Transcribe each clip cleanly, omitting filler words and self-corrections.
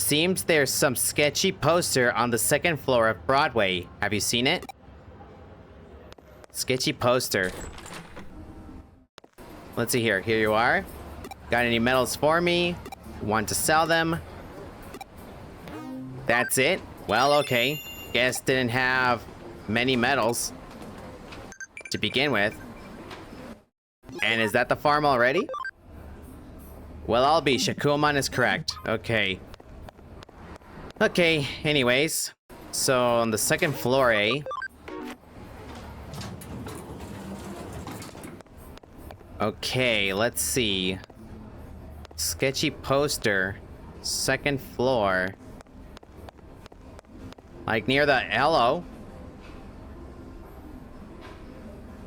Seems there's some sketchy poster on the second floor of Broadway. Have you seen it? Sketchy poster. Let's see here. Here you are. Got any medals for me? Want to sell them? That's it? Well, okay. Guess didn't have many medals to begin with. And is that the farm already? Well, I'll be. Shakuman is correct. Okay. Okay, anyways. So, on the second floor, eh? Okay, let's see. Sketchy poster. Second floor. Like near the... Hello?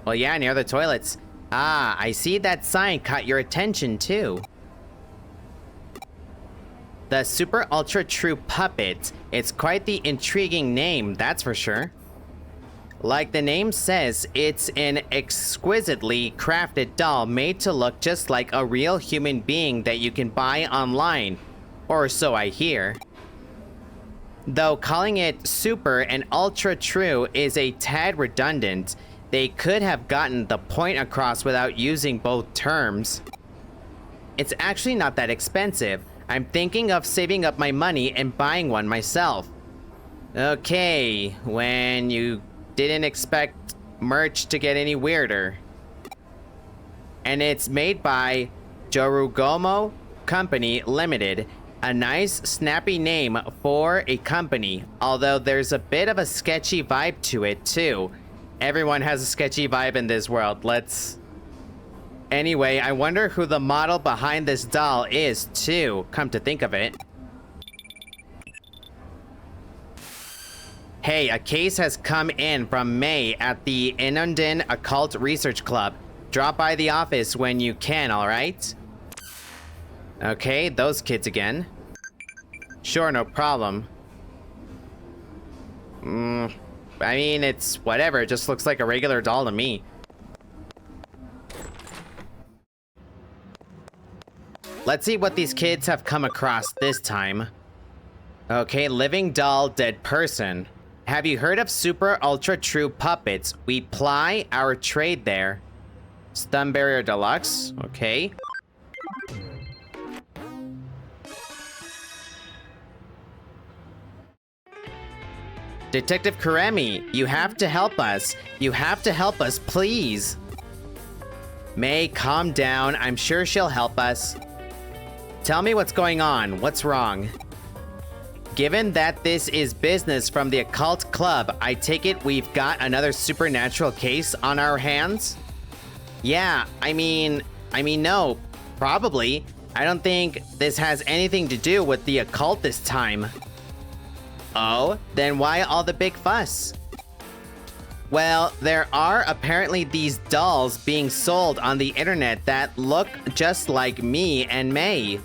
Well, yeah, near the toilets. Ah, I see that sign caught your attention, too. The Super Ultra True Puppet. It's quite the intriguing name, that's for sure. Like the name says, it's an exquisitely crafted doll made to look just like a real human being that you can buy online. Or so I hear. Though calling it Super and Ultra True is a tad redundant, they could have gotten the point across without using both terms. It's actually not that expensive. I'm thinking of saving up my money and buying one myself. Okay, when you didn't expect merch to get any weirder. And it's made by Jorogumo Company Limited. A nice, snappy name for a company, although there's a bit of a sketchy vibe to it, too. Everyone has a sketchy vibe in this world. Anyway, I wonder who the model behind this doll is, too, come to think of it. Hey, a case has come in from May at the Inundin Occult Research Club. Drop by the office when you can, alright? Okay, those kids again. Sure, no problem. I mean, it's whatever. It just looks like a regular doll to me. Let's see what these kids have come across this time. Okay, living doll, dead person. Have you heard of Super Ultra True Puppets? We ply our trade there. Stun Barrier Deluxe. Okay. Detective Karemi, you have to help us. You have to help us, please. May, calm down. I'm sure she'll help us. Tell me what's going on. What's wrong? Given that this is business from the occult club, I take it we've got another supernatural case on our hands? Yeah, I mean, no, probably. I don't think this has anything to do with the occult this time. Oh, then why all the big fuss? Well, there are apparently these dolls being sold on the internet that look just like me and May.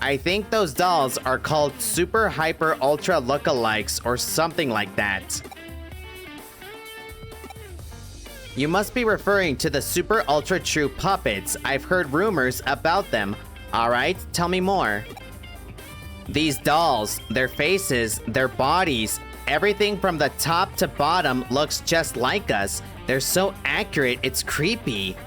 I think those dolls are called Super Hyper Ultra Lookalikes or something like that. You must be referring to the Super Ultra True Puppets. I've heard rumors about them. Alright, tell me more. These dolls, their faces, their bodies, everything from the top to bottom looks just like us. They're so accurate, it's creepy.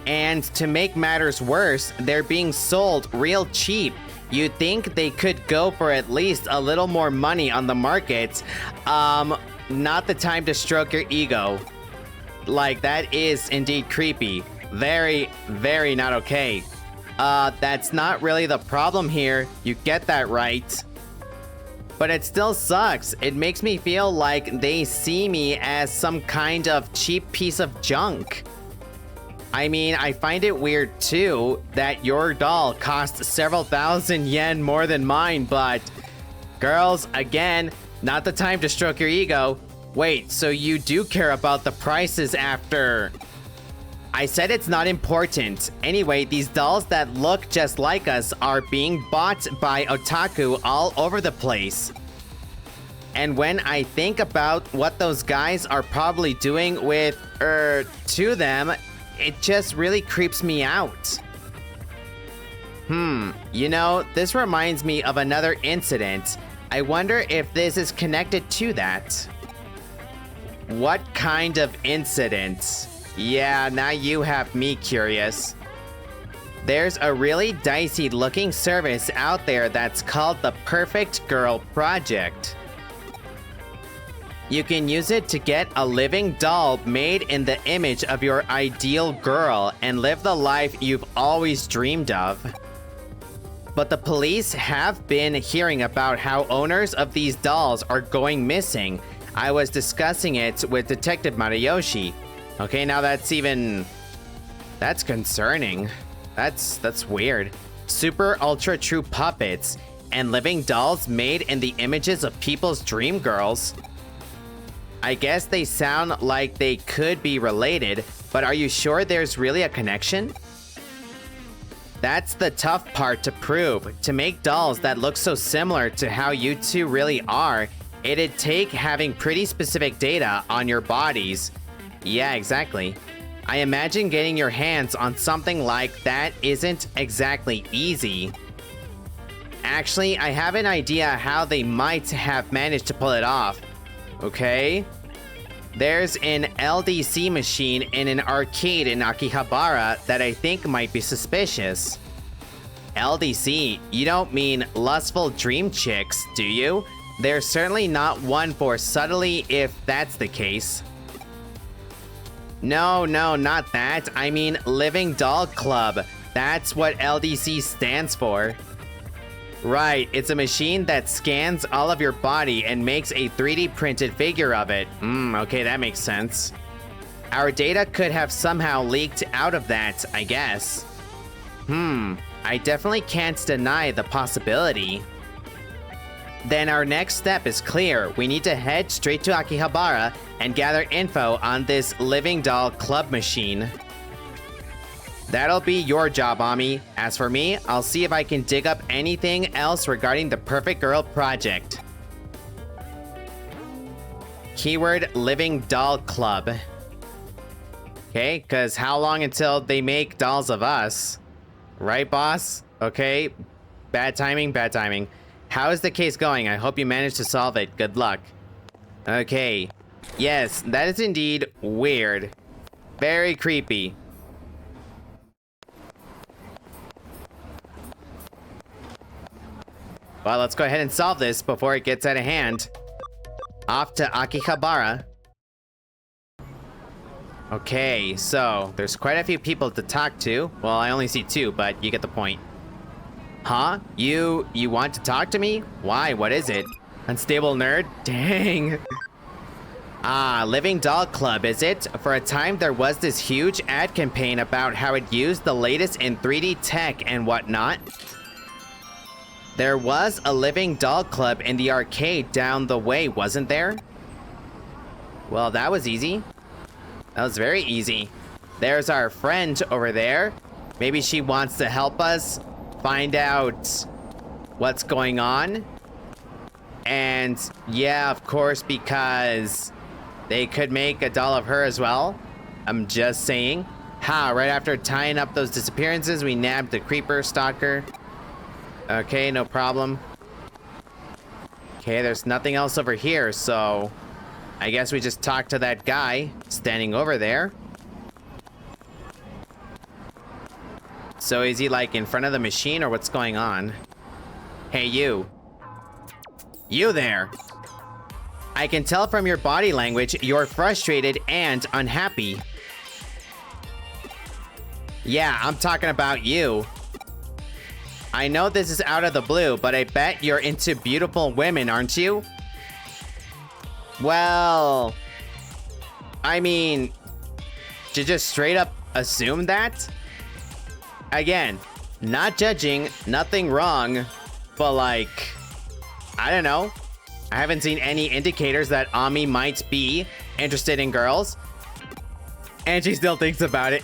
And to make matters worse, they're being sold real cheap. You'd think they could go for at least a little more money on the market. Not the time to stroke your ego. Like, that is indeed creepy. Very, very not okay. That's not really the problem here. You get that right. But it still sucks. It makes me feel like they see me as some kind of cheap piece of junk. I mean, I find it weird too that your doll costs several thousand yen more than mine, but girls, again, not the time to stroke your ego. Wait, so you do care about the prices after... I said it's not important. Anyway, these dolls that look just like us are being bought by otaku all over the place. And when I think about what those guys are probably doing with, to them, it just really creeps me out. You know, this reminds me of another incident. I wonder if this is connected to that. What kind of incident? Yeah, now you have me curious. There's a really dicey looking service out there that's called the Perfect Girl Project. You can use it to get a living doll made in the image of your ideal girl and live the life you've always dreamed of. But the police have been hearing about how owners of these dolls are going missing. I was discussing it with Detective Mariyoshi. Okay, now that's concerning. That's weird. Super ultra true puppets and living dolls made in the images of people's dream girls. I guess they sound like they could be related, but are you sure there's really a connection? That's the tough part to prove. To make dolls that look so similar to how you two really are, it'd take having pretty specific data on your bodies. Yeah, exactly. I imagine getting your hands on something like that isn't exactly easy. Actually, I have an idea how they might have managed to pull it off. Okay? There's an LDC machine in an arcade in Akihabara that I think might be suspicious. LDC? You don't mean lustful dream chicks, do you? There's certainly not one for subtly if that's the case. No, not that. I mean Living Doll Club. That's what LDC stands for. Right, it's a machine that scans all of your body and makes a 3D printed figure of it. Okay, that makes sense. Our data could have somehow leaked out of that, I guess. I definitely can't deny the possibility. Then our next step is clear. We need to head straight to Akihabara and gather info on this Living Doll Club machine. That'll be your job, Ami. As for me, I'll see if I can dig up anything else regarding the Perfect Girl Project. Keyword Living Doll Club. Okay, because how long until they make dolls of us? Right, boss? Okay. Bad timing, bad timing. How is the case going? I hope you managed to solve it. Good luck. Okay. Yes, that is indeed weird. Very creepy. Well, let's go ahead and solve this before it gets out of hand. Off to Akihabara. Okay, so there's quite a few people to talk to. Well, I only see two, but you get the point. Huh? You want to talk to me? Why? What is it? Unstable nerd? Dang. Living Doll Club, is it? For a time, there was this huge ad campaign about how it used the latest in 3D tech and whatnot. There was a Living Doll Club in the arcade down the way, wasn't there? Well, that was easy. That was very easy. There's our friend over there. Maybe she wants to help us find out what's going on. And yeah, of course, because they could make a doll of her as well. I'm just saying. Right after tying up those disappearances, we nabbed the creeper stalker. Okay, no problem. Okay, there's nothing else over here, so I guess we just talk to that guy standing over there. So is he like in front of the machine or what's going on? Hey, you. You there. I can tell from your body language you're frustrated and unhappy. Yeah, I'm talking about you. I know this is out of the blue, but I bet you're into beautiful women, aren't you? Well, I mean, to just straight up assume that? Again, not judging, nothing wrong, but like, I don't know. I haven't seen any indicators that Ami might be interested in girls. And she still thinks about it.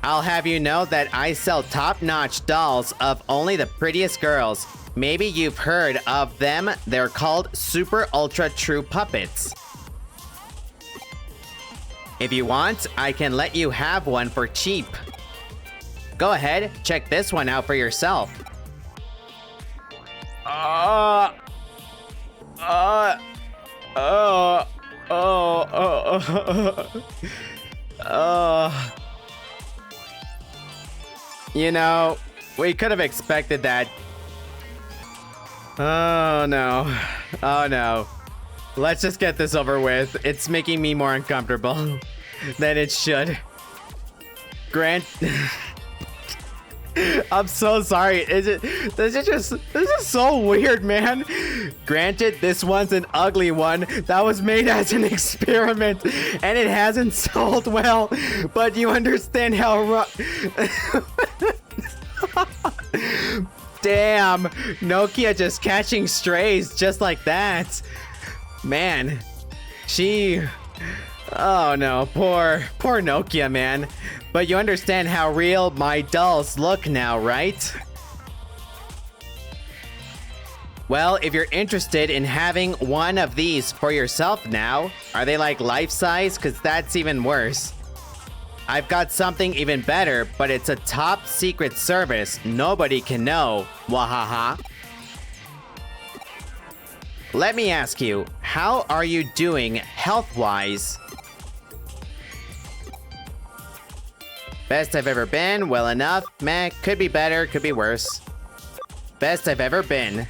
I'll have you know that I sell top-notch dolls of only the prettiest girls. Maybe you've heard of them. They're called Super Ultra True Puppets. If you want, I can let you have one for cheap. Go ahead, check this one out for yourself. You know, we could have expected that. Oh no. Oh no. Let's just get this over with. It's making me more uncomfortable than it should. Grant. I'm so sorry. This is so weird, man. Granted, this one's an ugly one that was made as an experiment and it hasn't sold well, but you understand how Damn, Nokia just catching strays just like that. Man, oh no, poor Nokia, man. But you understand how real my dolls look now, right? Well, if you're interested in having one of these for yourself now, are they like life-size? Because that's even worse. I've got something even better, but it's a top secret service nobody can know. Wahaha. Let me ask you, how are you doing health-wise? Best I've ever been, well enough. Meh, could be better, could be worse. Best I've ever been.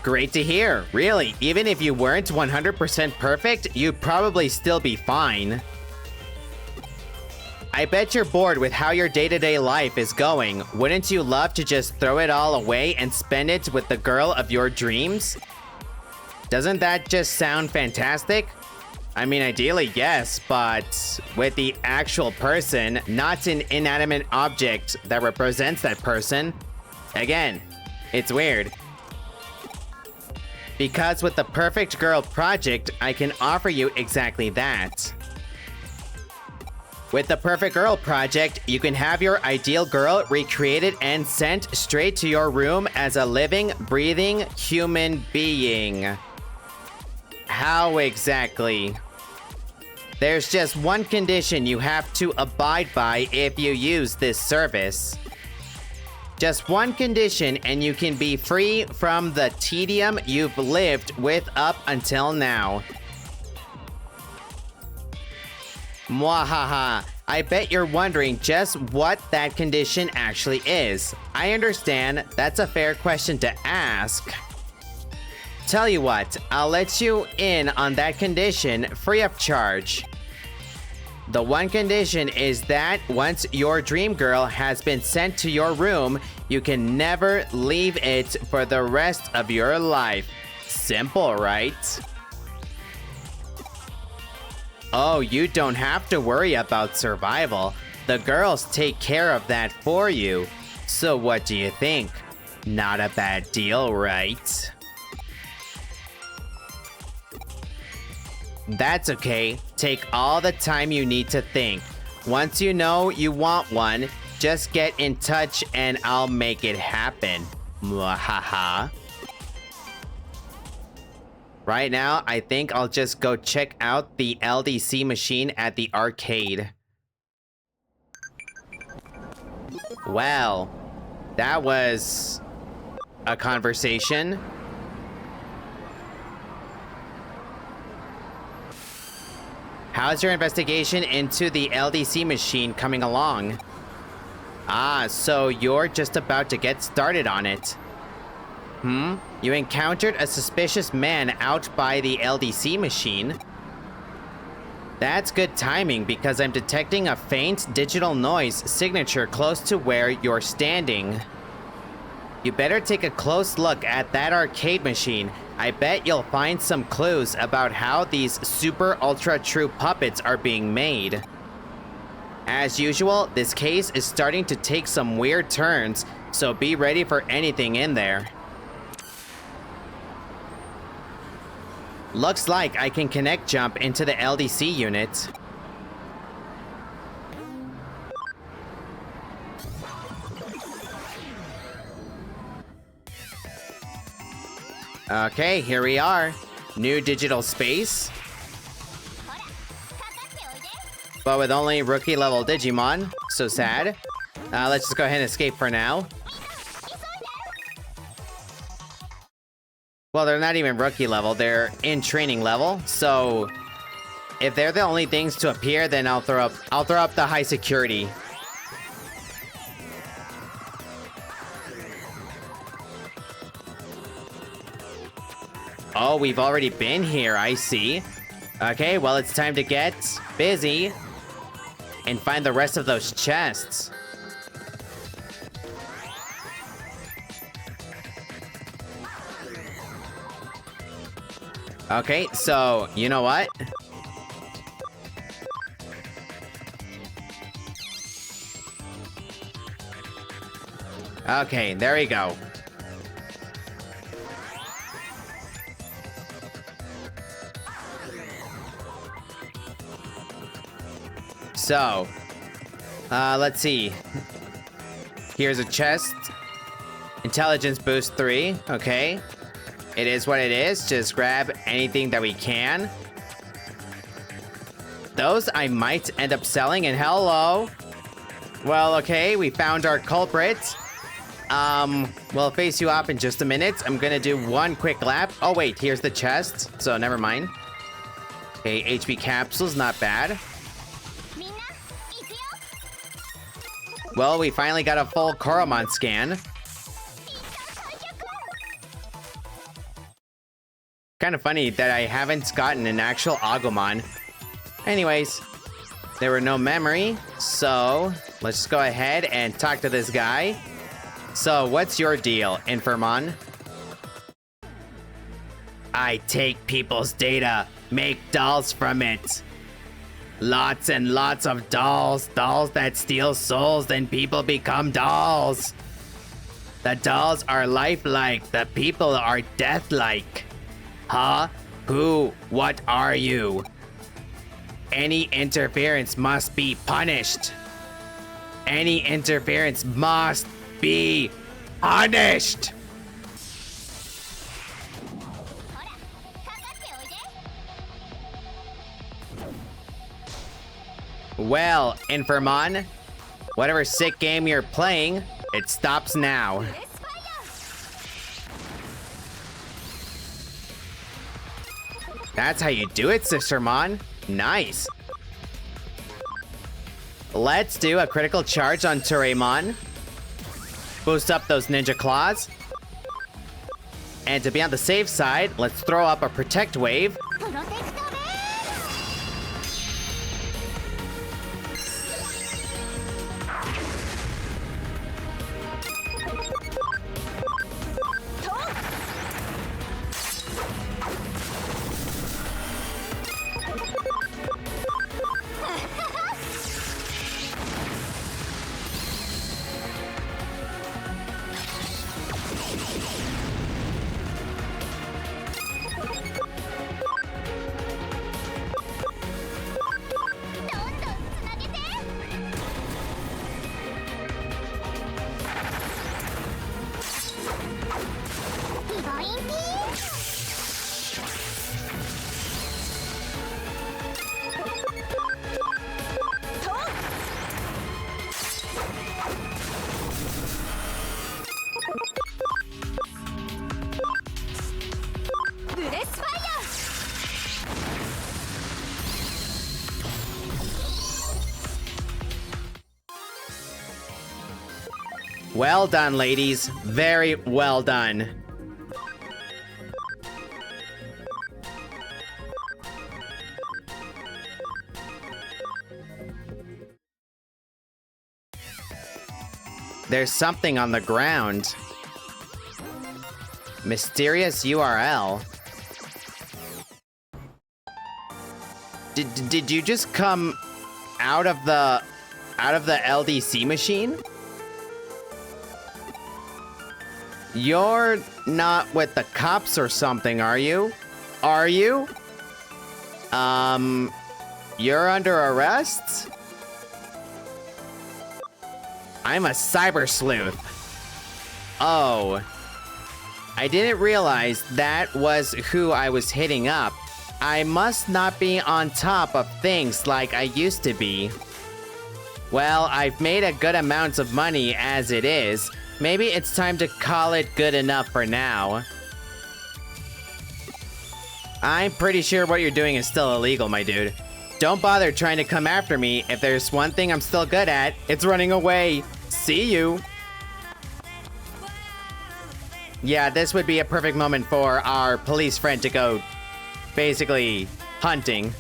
Great to hear, really. Even if you weren't 100% perfect, you'd probably still be fine. I bet you're bored with how your day-to-day life is going. Wouldn't you love to just throw it all away and spend it with the girl of your dreams? Doesn't that just sound fantastic? I mean, ideally, yes, but with the actual person, not an inanimate object that represents that person. Again, it's weird. Because with the Perfect Girl project, I can offer you exactly that. With the Perfect Girl project, you can have your ideal girl recreated and sent straight to your room as a living, breathing human being. How exactly? There's just one condition you have to abide by if you use this service. Just one condition and you can be free from the tedium you've lived with up until now. Mwahaha. I bet you're wondering just what that condition actually is. I understand, that's a fair question to ask. Tell you what, I'll let you in on that condition free of charge. The one condition is that once your dream girl has been sent to your room, you can never leave it for the rest of your life. Simple, right? Oh, you don't have to worry about survival. The girls take care of that for you. So what do you think? Not a bad deal, right? That's okay. Take all the time you need to think. Once you know you want one, just get in touch and I'll make it happen. Mwahaha. Right now, I think I'll just go check out the LDC machine at the arcade. Well, that was a conversation. How's your investigation into the LDC machine coming along? Ah, so you're just about to get started on it. You encountered a suspicious man out by the LDC machine. That's good timing because I'm detecting a faint digital noise signature close to where you're standing. You better take a close look at that arcade machine. I bet you'll find some clues about how these super ultra true puppets are being made. As usual, this case is starting to take some weird turns, so be ready for anything in there. Looks like I can connect jump into the LDC unit. Okay, here we are. New digital space. But with only rookie level Digimon. So sad. Let's just go ahead and escape for now. Well, they're not even rookie level, they're in training level, so if they're the only things to appear, then I'll throw up the high security. Oh, we've already been here, I see. Okay, well, it's time to get busy and find the rest of those chests. Okay, so, you know what? Okay, there we go. So, let's see. Here's a chest. Intelligence boost 3, okay. It is what it is, just grab anything that we can. Those I might end up selling, and hello! Well, okay, we found our culprit. We'll face you off in just a minute. I'm gonna do one quick lap. Oh wait, here's the chest, so never mind. Okay, HP capsules, not bad. Well, we finally got a full Koromon scan. Kind of funny that I haven't gotten an actual Agumon. Anyways, there were no memory, so let's just go ahead and talk to this guy. So, what's your deal, Infirmon? I take people's data, make dolls from it. Lots and lots of dolls, dolls that steal souls, then people become dolls. The dolls are lifelike, the people are deathlike. Huh? Who? What are you? Any interference must be punished. Any interference must be punished. Well, Infirmon, whatever sick game you're playing, it stops now. That's how you do it, Sistermon. Nice. Let's do a critical charge on Toraemon. Boost up those ninja claws. And to be on the safe side, let's throw up a protect wave. Well done, ladies. Very well done. There's something on the ground. Mysterious URL. Did you just come out of the LDC machine? You're not with the cops or something, are you? Are you? You're under arrest? I'm a cyber sleuth. Oh. I didn't realize that was who I was hitting up. I must not be on top of things like I used to be. Well, I've made a good amount of money as it is. Maybe it's time to call it good enough for now. I'm pretty sure what you're doing is still illegal, my dude. Don't bother trying to come after me. If there's one thing I'm still good at, it's running away. See you. Yeah, this would be a perfect moment for our police friend to go, basically, hunting.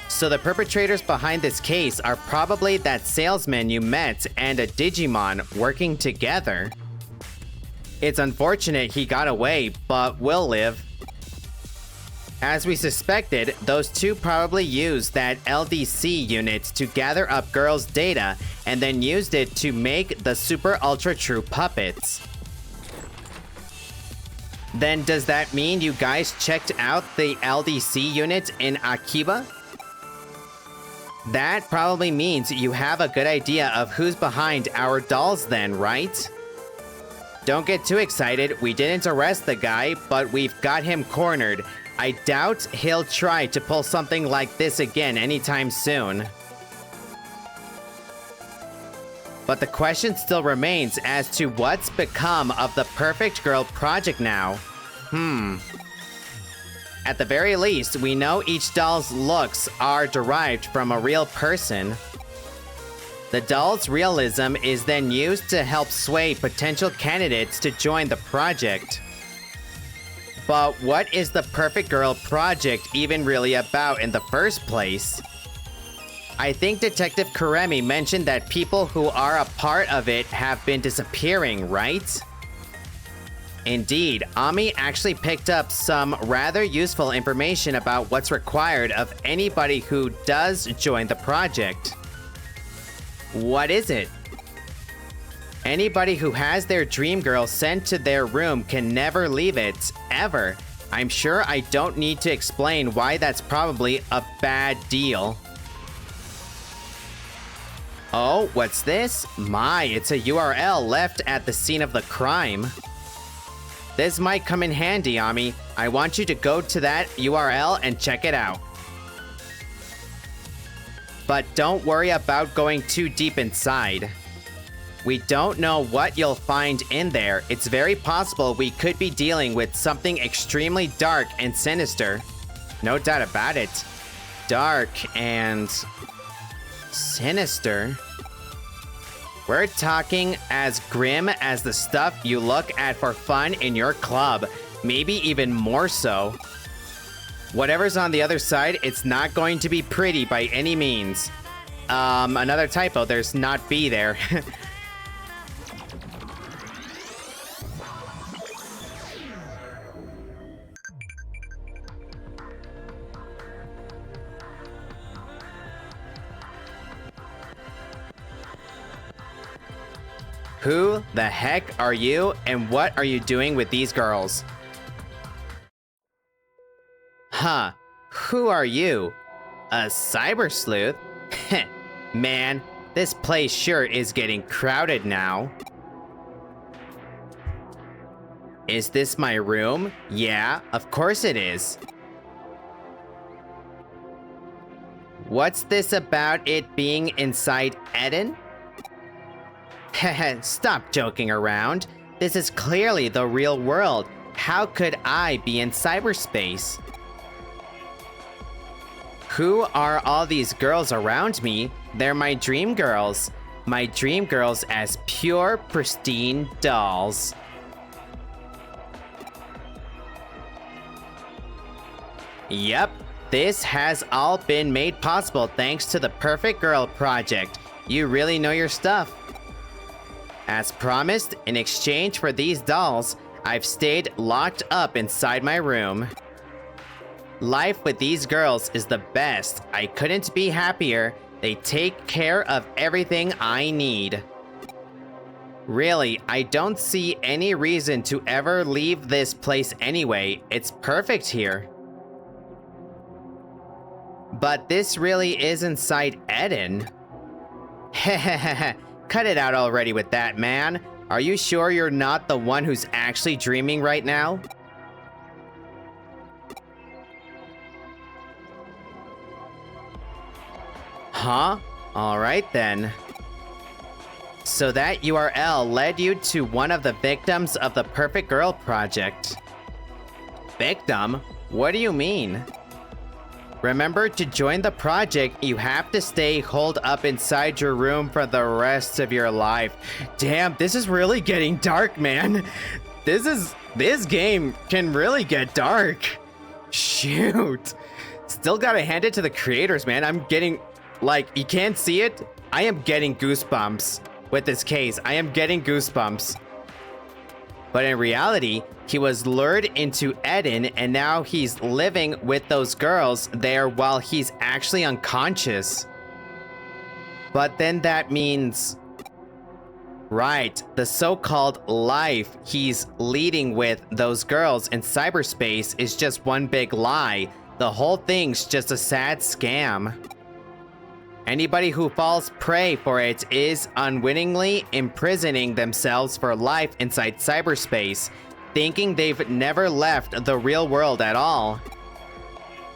So the perpetrators behind this case are probably that salesman you met and a Digimon working together. It's unfortunate he got away, but will live. As we suspected, those two probably used that LDC unit to gather up girls' data and then used it to make the super ultra true puppets. Then does that mean you guys checked out the LDC unit in Akiba? That probably means you have a good idea of who's behind our dolls then, right? Don't get too excited, we didn't arrest the guy, but we've got him cornered. I doubt he'll try to pull something like this again anytime soon. But the question still remains as to what's become of the Perfect Girl project now. At the very least, we know each doll's looks are derived from a real person. The doll's realism is then used to help sway potential candidates to join the project. But what is the Perfect Girl project even really about in the first place? I think Detective Kuremi mentioned that people who are a part of it have been disappearing, right? Indeed, Ami actually picked up some rather useful information about what's required of anybody who does join the project. What is it? Anybody who has their dream girl sent to their room can never leave it, ever. I'm sure I don't need to explain why that's probably a bad deal. Oh, what's this? My, it's a URL left at the scene of the crime. This might come in handy, Ami. I want you to go to that URL and check it out. But don't worry about going too deep inside. We don't know what you'll find in there. It's very possible we could be dealing with something extremely dark and sinister. No doubt about it. Dark and sinister. We're talking as grim as the stuff you look at for fun in your club. Maybe even more so. Whatever's on the other side, it's not going to be pretty by any means. Another typo, there's not be there. Who the heck are you, and what are you doing with these girls? Huh, who are you? A cyber sleuth? Man, this place sure is getting crowded now. Is this my room? Yeah, of course it is. What's this about it being inside Eden? Stop joking around. This is clearly the real world. How could I be in cyberspace? Who are all these girls around me? They're my dream girls. My dream girls as pure, pristine dolls. Yep, this has all been made possible thanks to the Perfect Girl project. You really know your stuff. As promised, in exchange for these dolls, I've stayed locked up inside my room. Life with these girls is the best. I couldn't be happier. They take care of everything I need. Really, I don't see any reason to ever leave this place anyway. It's perfect here. But this really is inside Eden. Hehehe. Cut it out already with that, man. Are you sure you're not the one who's actually dreaming right now? Huh? Alright then. So that URL led you to one of the victims of the Perfect Girl project. Victim? What do you mean? Remember, to join the project, you have to stay holed up inside your room for the rest of your life. Damn, this is really getting dark, man. This game can really get dark. Shoot. Still gotta hand it to the creators, man. I'm getting, like, you can't see it. I am getting goosebumps with this case. I am getting goosebumps. But in reality, he was lured into Eden, and now he's living with those girls there while he's actually unconscious. But then that means... Right, the so-called life he's leading with those girls in cyberspace is just one big lie. The whole thing's just a sad scam. Anybody who falls prey for it is unwittingly imprisoning themselves for life inside cyberspace, thinking they've never left the real world at all.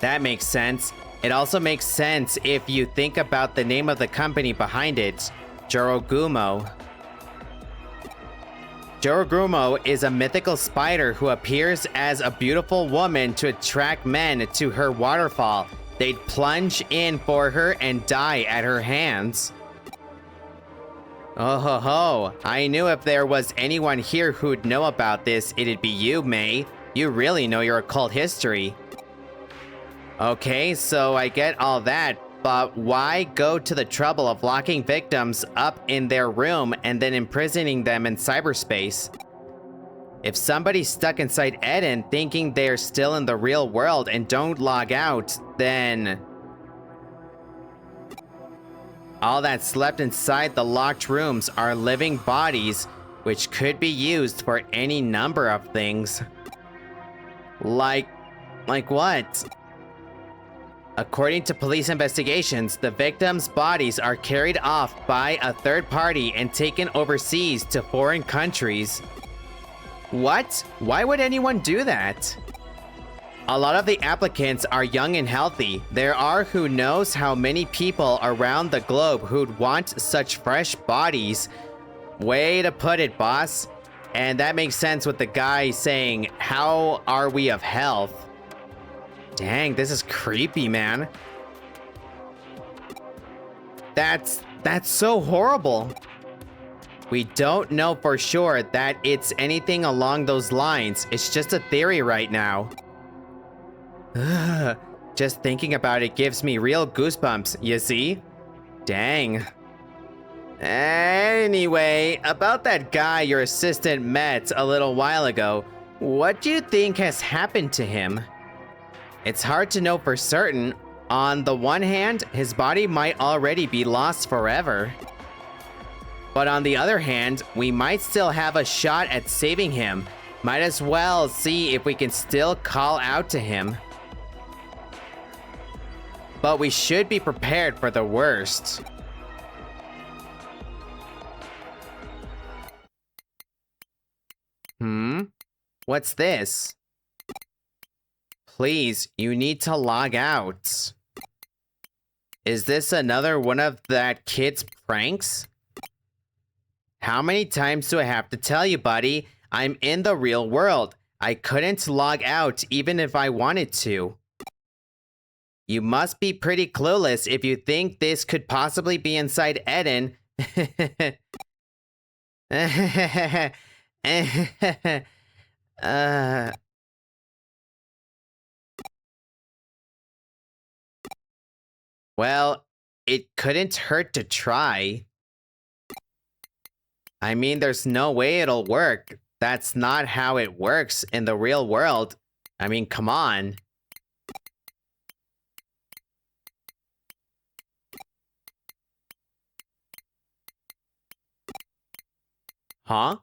That makes sense. It also makes sense if you think about the name of the company behind it, Jorogumo. Jorogumo is a mythical spider who appears as a beautiful woman to attract men to her waterfall. They'd plunge in for her and die at her hands. Oh ho ho, I knew if there was anyone here who'd know about this, it'd be you, May. You really know your occult history. Okay, so I get all that, but why go to the trouble of locking victims up in their room and then imprisoning them in cyberspace? If somebody's stuck inside Eden thinking they're still in the real world and don't log out, then... all that's left inside the locked rooms are living bodies, which could be used for any number of things. Like what? According to police investigations, the victims' bodies are carried off by a third party and taken overseas to foreign countries. What? Why would anyone do that? A lot of the applicants are young and healthy. There are who knows how many people around the globe who'd want such fresh bodies. Way to put it, boss. And that makes sense with the guy saying, "How are we of health?" Dang, this is creepy, man. That's so horrible. We don't know for sure that it's anything along those lines. It's just a theory right now. Ugh, just thinking about it gives me real goosebumps, you see? Dang. Anyway, about that guy your assistant met a little while ago, what do you think has happened to him? It's hard to know for certain. On the one hand, his body might already be lost forever. But on the other hand, we might still have a shot at saving him. Might as well see if we can still call out to him. But we should be prepared for the worst. What's this? Please, you need to log out. Is this another one of that kid's pranks? How many times do I have to tell you, buddy? I'm in the real world. I couldn't log out even if I wanted to. You must be pretty clueless if you think this could possibly be inside Eden. Well, it couldn't hurt to try. I mean, there's no way it'll work. That's not how it works in the real world. I mean, come on. Huh?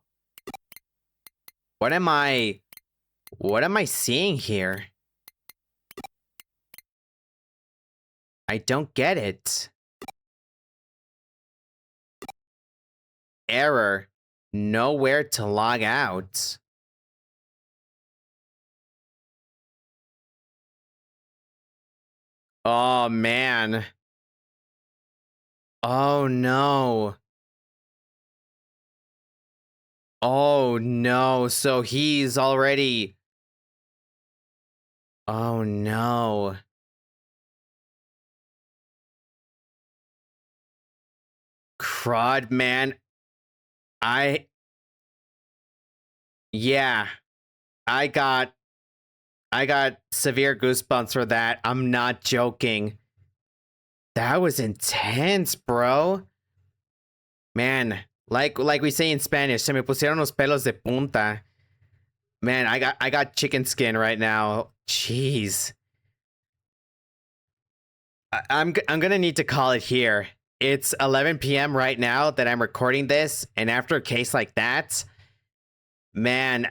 What am I seeing here? I don't get it. Error. Nowhere to log out. Oh man. Oh no. Oh no. So he's already. Oh no. Crud, man. I. Yeah. I got. I got severe goosebumps for that. I'm not joking. That was intense, bro. Man, like we say in Spanish, se me pusieron los pelos de punta. Man, I got chicken skin right now. Jeez. I'm gonna need to call it here. It's 11 p.m. right now that I'm recording this, and after a case like that, man,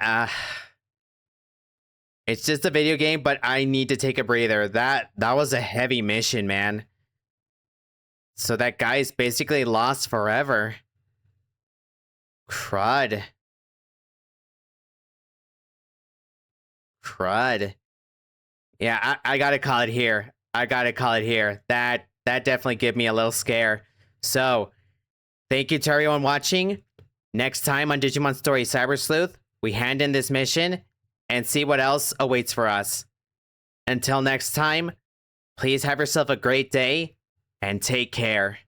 it's just a video game, but I need to take a breather. That was a heavy mission, man. So that guy's basically lost forever. Crud. Crud. Yeah, I gotta call it here. I gotta call it here. That definitely gave me a little scare. So, thank you to everyone watching. Next time on Digimon Story Cyber Sleuth, we hand in this mission and see what else awaits for us. Until next time, please have yourself a great day and take care.